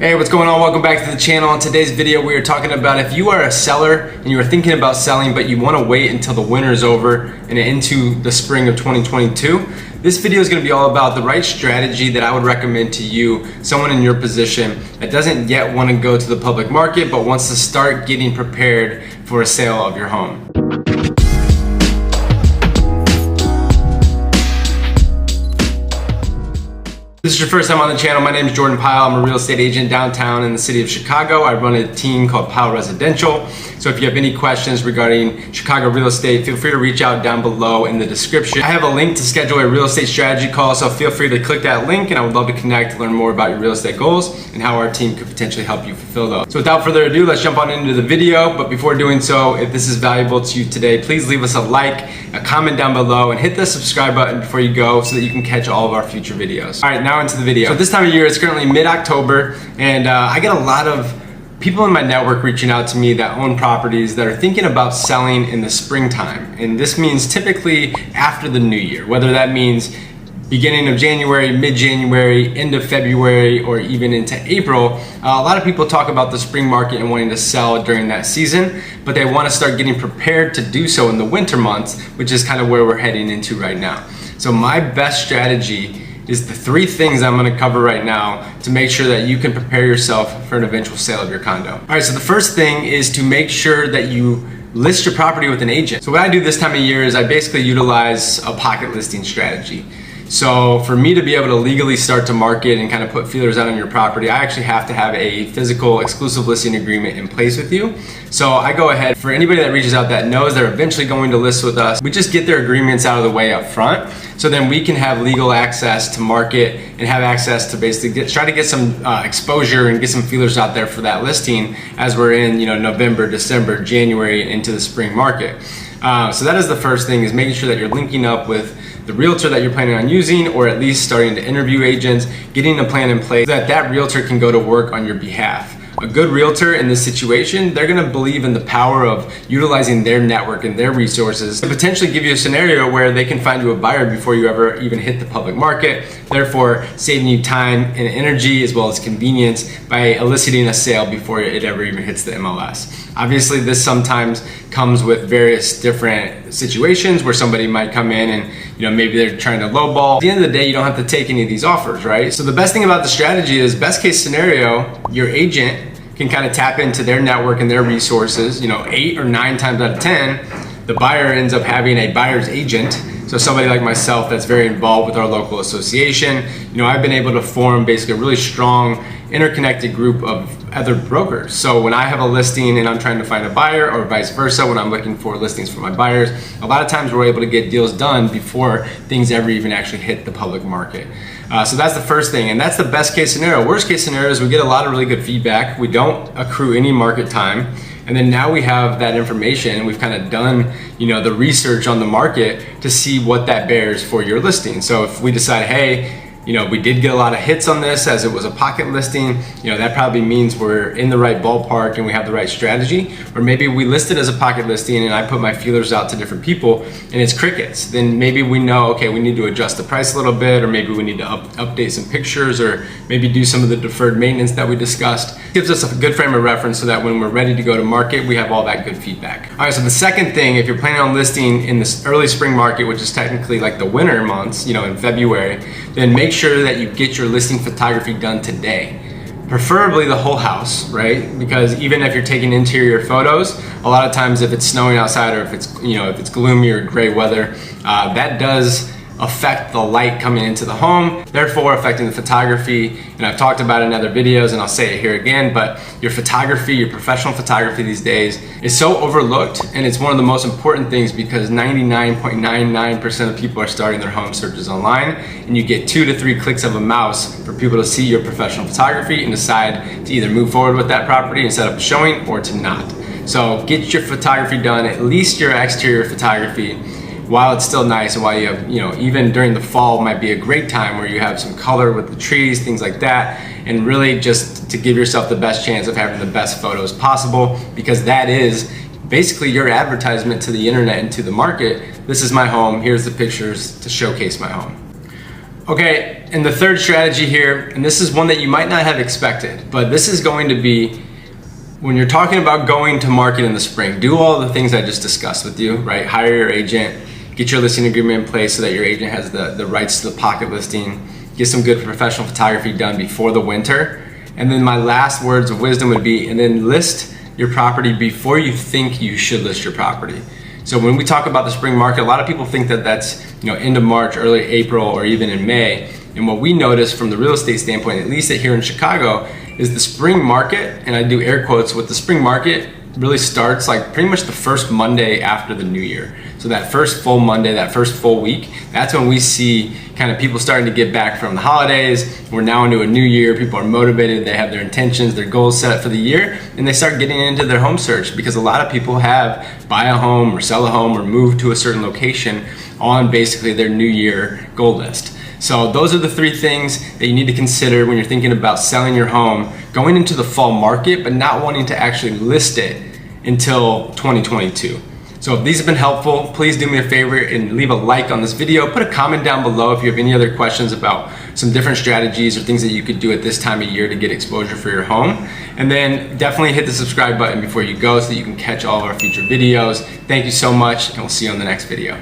Hey, what's going on? Welcome back to the channel. In today's video, we are talking about if you are a seller and you are thinking about selling, but you want to wait until the winter is over and into the spring of 2022. This video is going to be all about the right strategy that I would recommend to you, someone in your position that doesn't yet want to go to the public market, but wants to start getting prepared for a sale of your home. If this is your first time on the channel, my name is Jordan Pyle. I'm a real estate agent downtown in the city of Chicago. I run a team called Pyle Residential. So if you have any questions regarding Chicago real estate, feel free to reach out down below in the description. I have a link to schedule a real estate strategy call, so feel free to click that link and I would love to connect to learn more about your real estate goals and how our team could potentially help you fulfill those. So without further ado, let's jump on into the video. But before doing so, if this is valuable to you today, please leave us a like, a comment down below, and hit the subscribe button before you go so that you can catch all of our future videos. All right, now into the video. So this time of year, it's currently mid-October, and I get a lot of people in my network reaching out to me that own properties that are thinking about selling in the springtime. And this means typically after the new year, whether that means beginning of January, mid-January, end of February, or even into April. A lot of people talk about the spring market and wanting to sell during that season, but they want to start getting prepared to do so in the winter months, which is kind of where we're heading into right now. So my best strategy is the three things I'm going to cover right now to make sure that you can prepare yourself for an eventual sale of your condo. All right, so the first thing is to make sure that you list your property with an agent. So what I do this time of year is I basically utilize a pocket listing strategy. So for me to be able to legally start to market and kind of put feelers out on your property, I actually have to have a physical exclusive listing agreement in place with you. So I go ahead, for anybody that reaches out that knows they're eventually going to list with us, we just get their agreements out of the way up front. So then we can have legal access to market and have access to basically try to get some exposure and get some feelers out there for that listing as we're in November, December, January, and into the spring market. So that is the first thing, is making sure that you're linking up with the realtor that you're planning on using, or at least starting to interview agents, getting a plan in place so that that realtor can go to work on your behalf. A good realtor in this situation, they're gonna believe in the power of utilizing their network and their resources to potentially give you a scenario where they can find you a buyer before you ever even hit the public market, therefore saving you time and energy as well as convenience by eliciting a sale before it ever even hits the MLS. Obviously, this sometimes comes with various different situations where somebody might come in and maybe they're trying to lowball. At the end of the day, you don't have to take any of these offers, right? So the best thing about the strategy is, best case scenario, your agent can kind of tap into their network and their resources. 8 or 9 times out of 10, the buyer ends up having a buyer's agent. So somebody like myself that's very involved with our local association. I've been able to form basically a really strong interconnected group of other brokers. So when I have a listing and I'm trying to find a buyer, or vice versa, when I'm looking for listings for my buyers, a lot of times we're able to get deals done before things ever even actually hit the public market. So that's the first thing, and that's the best case scenario. Worst case scenario is we get a lot of really good feedback. We don't accrue any market time. And then now we have that information and we've kind of done, the research on the market to see what that bears for your listing. So if we decide, hey, we did get a lot of hits on this as it was a pocket listing, that probably means we're in the right ballpark and we have the right strategy. Or maybe we listed as a pocket listing and I put my feelers out to different people and it's crickets. Then maybe we know, okay, we need to adjust the price a little bit, or maybe we need to update some pictures, or maybe do some of the deferred maintenance that we discussed. It gives us a good frame of reference so that when we're ready to go to market, we have all that good feedback. All right, so the second thing, if you're planning on listing in this early spring market, which is technically like the winter months, in February, then make sure that you get your listing photography done today. Preferably the whole house, right? Because even if you're taking interior photos, a lot of times if it's snowing outside, or if it's gloomy or gray weather, that does affect the light coming into the home, therefore affecting the photography. And I've talked about it in other videos and I'll say it here again, but your photography, your professional photography these days is so overlooked, and it's one of the most important things because 99.99% of people are starting their home searches online, and you get 2 to 3 clicks of a mouse for people to see your professional photography and decide to either move forward with that property and set up a showing, or to not. So get your photography done, at least your exterior photography, while it's still nice, and while you have, even during the fall might be a great time where you have some color with the trees, things like that, and really just to give yourself the best chance of having the best photos possible, because that is basically your advertisement to the internet and to the market. This is my home, here's the pictures to showcase my home. Okay, And the third strategy here, and this is one that you might not have expected, but this is going to be when you're talking about going to market in the spring, do all the things I just discussed with you, right? Hire your agent, get your listing agreement in place so that your agent has the rights to the pocket listing, get some good professional photography done before the winter. And then my last words of wisdom would be, and then list your property before you think you should list your property. So when we talk about the spring market, a lot of people think that that's end of March, early April, or even in May. And what we notice from the real estate standpoint, at least here in Chicago, is the spring market, and I do air quotes with the spring market, really starts like pretty much the first Monday after the new year. So that first full Monday, that first full week, that's when we see kind of people starting to get back from the holidays. We're now into a new year. People are motivated. They have their intentions, their goals set for the year, and they start getting into their home search because a lot of people have buy a home or sell a home or move to a certain location on basically their new year goal list. So those are the three things that you need to consider when you're thinking about selling your home, going into the fall market, but not wanting to actually list it until 2022. So if these have been helpful, please do me a favor and leave a like on this video. Put a comment down below if you have any other questions about some different strategies or things that you could do at this time of year to get exposure for your home. And then definitely hit the subscribe button before you go so that you can catch all of our future videos. Thank you so much, and we'll see you on the next video.